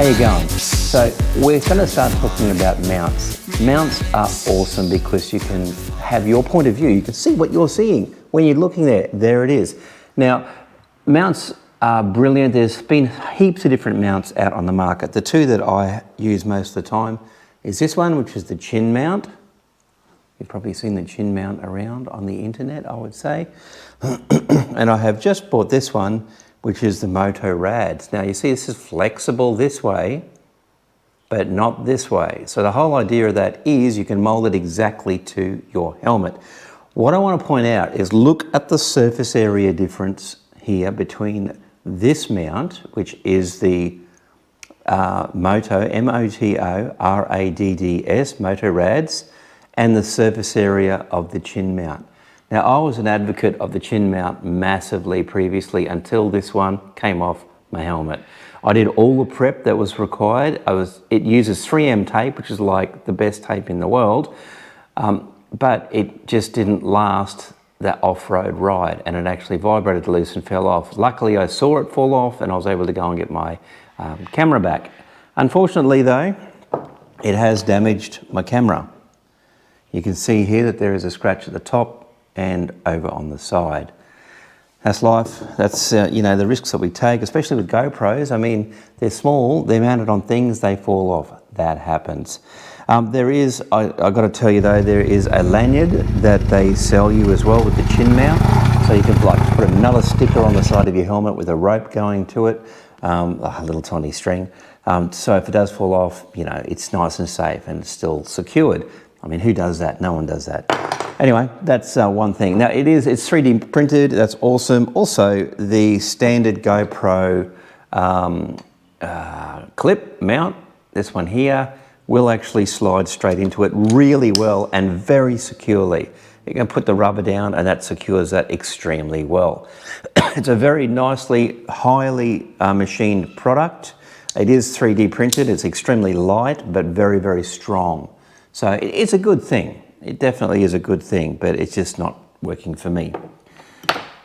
How you going? So we're going to start talking about mounts. Mounts are awesome because you can have your point of view. You can see what you're seeing when you're looking there. There it is. Now, mounts are brilliant. There's been heaps of different mounts out on the market. The two that I use most of the time is this one, which is the chin mount. You've probably seen the chin mount around on the internet, I would say. And I have just bought this one, which is the Moto-Rads. Now you see this is flexible this way, but not this way. So the whole idea of that is you can mold it exactly to your helmet. What I want to point out is look at the surface area difference here between this mount, which is the Moto, M-O-T-O-R-A-D-D-S, Moto-Rads, and the surface area of the chin mount. Now, I was an advocate of the chin mount massively previously until this one came off my helmet. I did all the prep that was required. It uses 3M tape, which is like the best tape in the world, but it just didn't last that off-road ride, and it actually vibrated loose and fell off. Luckily, I saw it fall off and I was able to go and get my camera back. Unfortunately though, it has damaged my camera. You can see here that there is a scratch at the top and over on the side. That's life. That's you know, the risks that we take, especially with GoPros. I mean, they're small, they're mounted on things, they fall off. That happens. There is, I got to tell you though, there is a lanyard that they sell you as well with the chin mount. So you can like put another sticker on the side of your helmet with a rope going to it, a little tiny string. So if it does fall off, you know, it's nice and safe and still secured. I mean, who does that? No one does that. Anyway, that's one thing. Now it's 3D printed, that's awesome. Also, the standard GoPro clip mount, this one here, will actually slide straight into it really well and very securely. You can put the rubber down and that secures that extremely well. It's a very nicely, highly machined product. It is 3D printed, it's extremely light, but very, very strong. So it's a good thing. It definitely is a good thing, but it's just not working for me.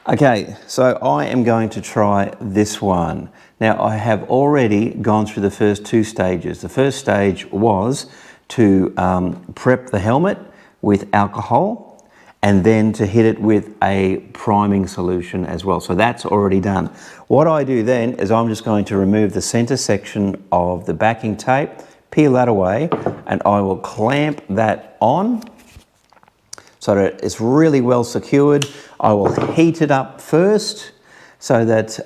Okay, so I am going to try this one. Now I have already gone through the first two stages. The first stage was to prep the helmet with alcohol and then to hit it with a priming solution as well. So that's already done. What I do then is I'm just going to remove the center section of the backing tape, peel that away, and I will clamp that on so that it's really well secured. I will heat it up first so that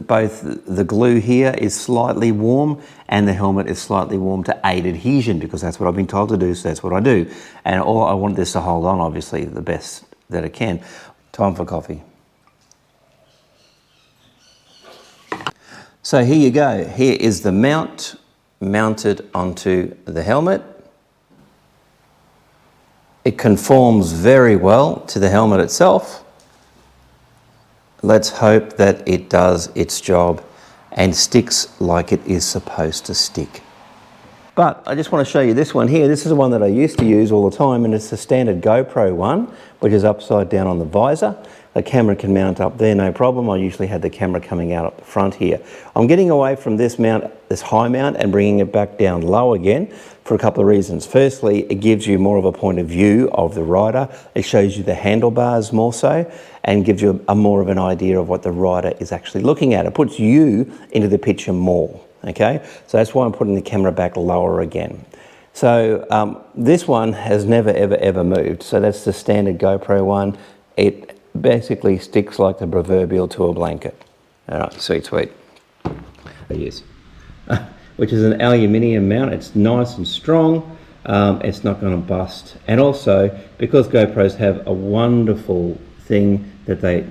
both the glue here is slightly warm and the helmet is slightly warm to aid adhesion, because that's what I've been told to do, so that's what I do. And all I want this to hold on, obviously, the best that it can. Time for coffee. So here you go. Here is the mount mounted onto the helmet. It conforms very well to the helmet itself. Let's hope that it does its job and sticks like it is supposed to stick. But I just want to show you this one here. This is the one that I used to use all the time, and it's the standard GoPro one, which is upside down on the visor. The camera can mount up there, no problem. I usually had the camera coming out up the front here. I'm getting away from this mount, this high mount, and bringing it back down low again for a couple of reasons. Firstly, it gives you more of a point of view of the rider. It shows you the handlebars more so, and gives you a more of an idea of what the rider is actually looking at. It puts you into the picture more, okay? So that's why I'm putting the camera back lower again. So this one has never, ever, ever moved. So that's the standard GoPro one. It basically sticks like the proverbial to a blanket. All right, sweet, sweet. Yes. Which is an aluminium mount. It's nice and strong. It's not going to bust. And also, because GoPros have a wonderful thing that they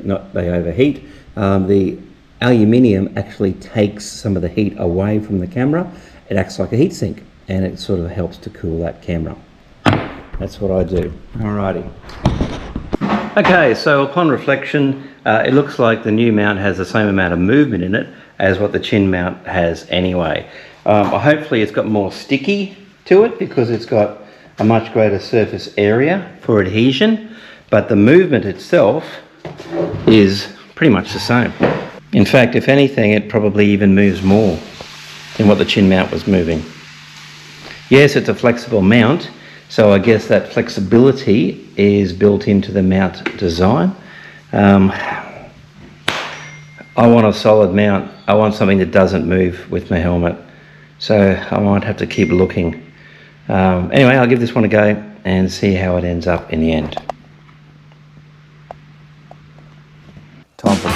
overheat, the aluminium actually takes some of the heat away from the camera. It acts like a heat sink, and it sort of helps to cool that camera. That's what I do. Alrighty. Okay, so upon reflection, it looks like the new mount has the same amount of movement in it as what the chin mount has anyway. Hopefully it's got more sticky to it because it's got a much greater surface area for adhesion, but the movement itself is pretty much the same. In fact, if anything, it probably even moves more. in what the chin mount was moving. Yes, it's a flexible mount, so I guess that flexibility is built into the mount design. I want a solid mount. I want something that doesn't move with my helmet, so I might have to keep looking. Anyway, I'll give this one a go and see how it ends up in the end. Time for